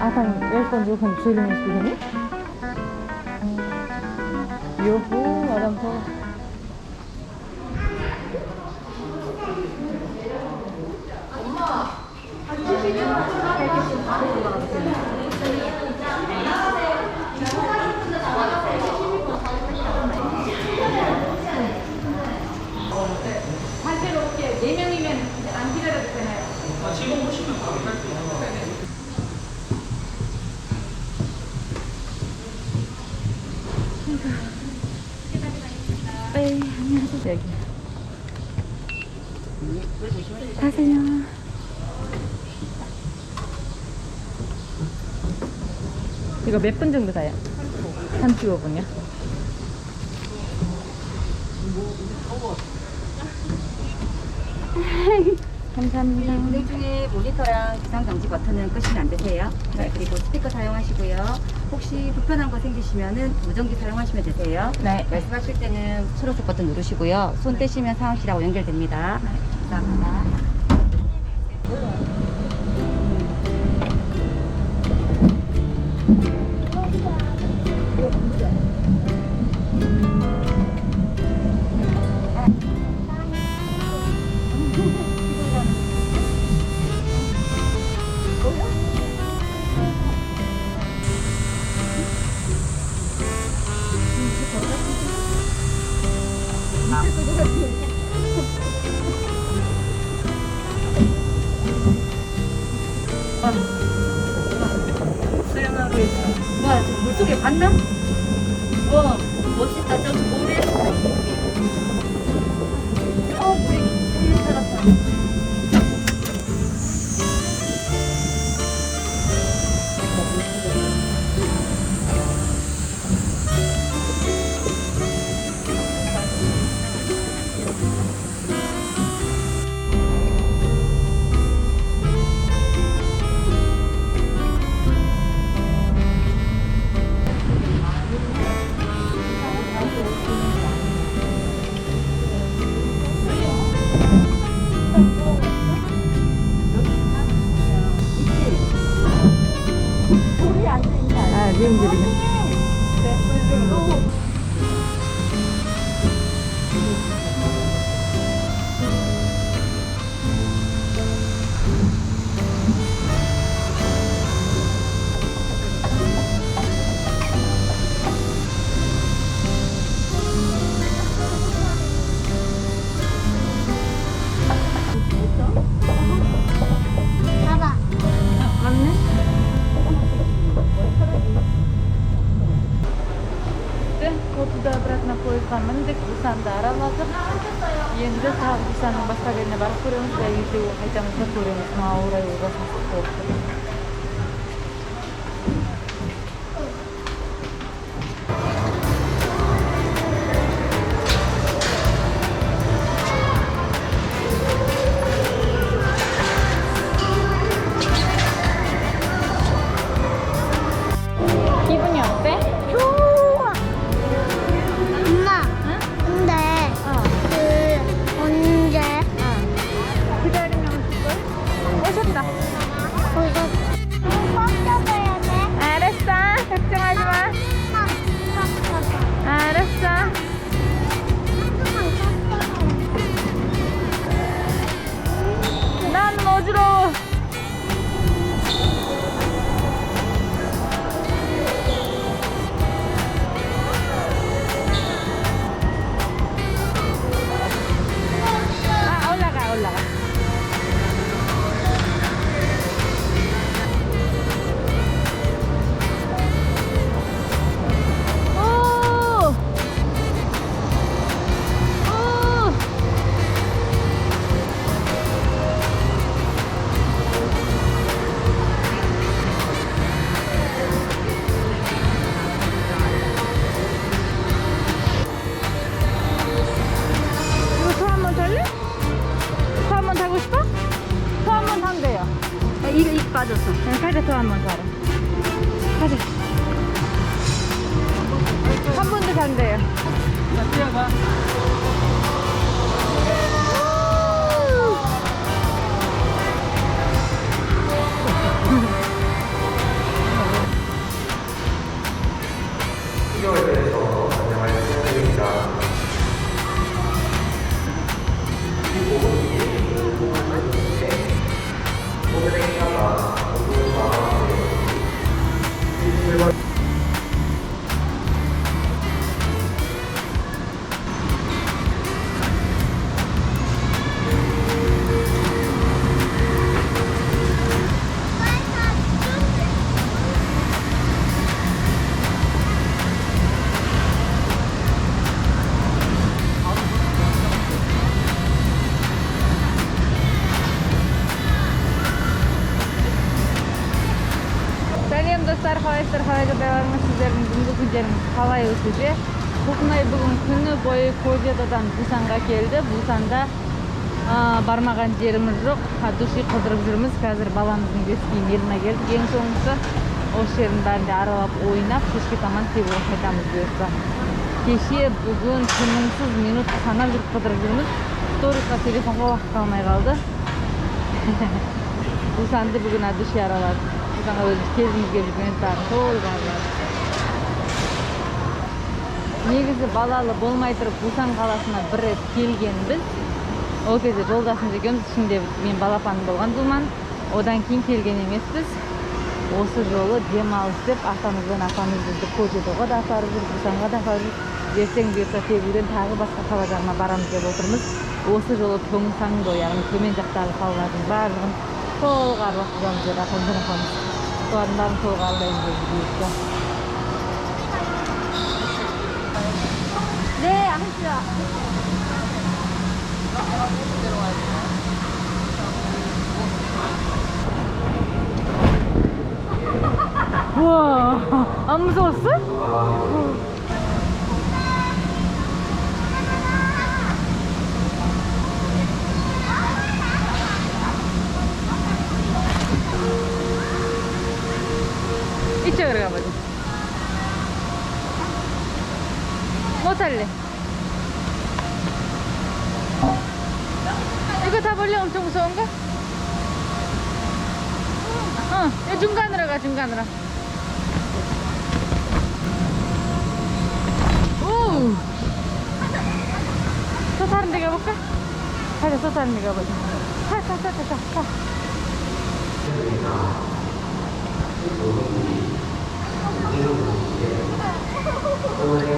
Apa yang earphone juga sulit begini? Yoho, adam tuh. 여기 가세요. 이거 몇 분 정도 가요? 35분이요? 감사합니다. 운행 중에 모니터랑 비상정지 버튼은 끄시면 안 되세요. 네. 그리고 스피커 사용하시고요. 혹시 불편한 거 생기시면은 무전기 사용하시면 되세요. 네. 말씀하실 때는 초록색 버튼 누르시고요. 손 떼시면 상황실하고 연결됩니다. 네. 감사합니다. 수영하고 있어. 와, 저 물속에 봤나? 와, 멋있다. 저 모래. 물이 살았다. 미음들이 봐봐. 맞네? Kalau sudah обратно поезд Мендек, Сандара лазер. Енді тағы Бусанның басқа жеріне барып көреміз де ертең қайтамыз да көреміз. Маурай ужасно қорқып. 기분이 어때? 좋아. 엄마. 근데 그 언제? 기다리면 올걸? 오셨다. 벌써 꺾여줘야 돼? 알았어. 걱정하지 마. 알았어. 난 어지러워. 올라가. 오! 오! 이거 저 한번 탈래? 저 한번 타고 싶어? 저 한번 타면 돼요. 이거 빠졌어. 가자, 저 한번 타러. 가자. 한 번도 탄대요. 자, 뛰어봐. достар, қалайсыздар, қалай жағдайларыңыз, сіздердің бүгінгі күндеріңіз қалай өтуде? Толқынай бүгін күні бойы Козедадан Бусанға келді. Бусанда бармаған жеріміз жоқ. От души қыдырып жүрміз. Қазір баламыздың бесікейін еліне келдік. Ең соңғысы осы жердің бәрінде аралап ойнап, кешке таман тегуге қайтамыз бұйырса. Кеше бүгін тынымсыз минут санап жүріп қыдырып жүрміз. Сторисқа телефонға уақыт қалмай қалды. Бусанды бүгін от души араладық. Бусанға өзіміз кезіміз келіп жүрген тағы тойға негізі балалы болмай тұрып Бусан қаласына бір рет келгенбіз. Ол кезде жолдасымыз екеуміз, ішінде мен балапаным болған думан. Одан кейін келген емеспіз. Осы жолы демалыс деп атамызбен апамыз бізді Козедаға да апарып жүр, Бусанға да апарып жүр. Ертең бұйырса тегуден тағы басқа қалаларына барамыз деп отырмыз. Осы жолы Тоңсаңды, яғни төмен жақтағы қалалардың барлығын толық аралап жүреміз деп апамыз. Солардың бәрін толық аралаймыз деп бұйырса. 네, 아저씨야. 우와, 안 무서웠어? 이쪽으로 가보자. 뭐 살래? 이거 다 벌레 엄청 무서운가? 이 중간으로 가, 중간으로. 오! 또 다른 데 가볼까? 가자, 또 다른 데 가보자.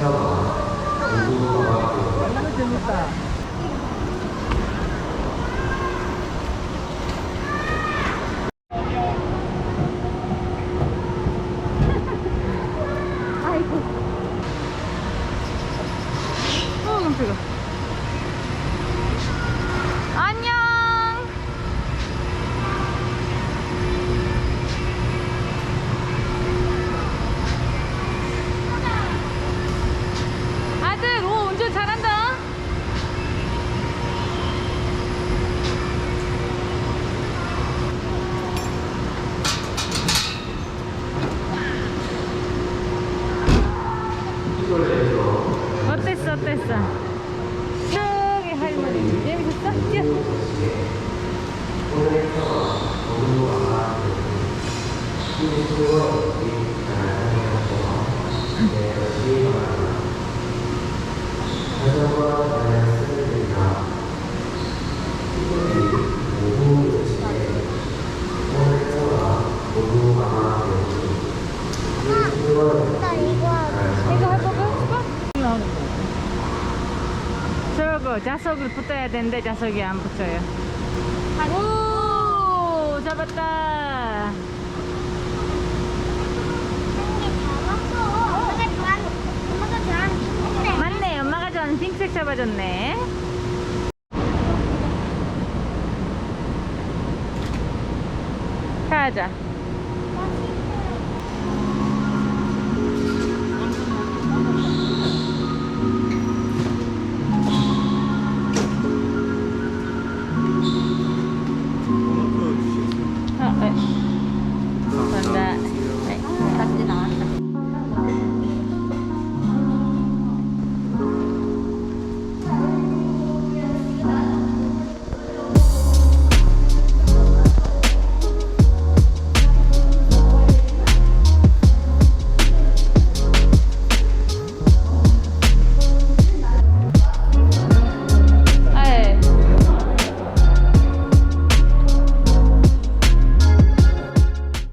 타. 너무 재밌다. 아이고. 깜짝이야. 안녕. 아들, 오, 운전 잘한다. 어땠어? 저기 할머니 재밌었어? 뛰어. 나 이거 하고 이거 해보고 싶어? 저거 자석을 붙어야 되는데 자석이 안 붙어요. 오, 잡았다. 엄마가 좋아하는 맞네, 엄마가 좋아하는 핑크색 잡아줬네. 가자.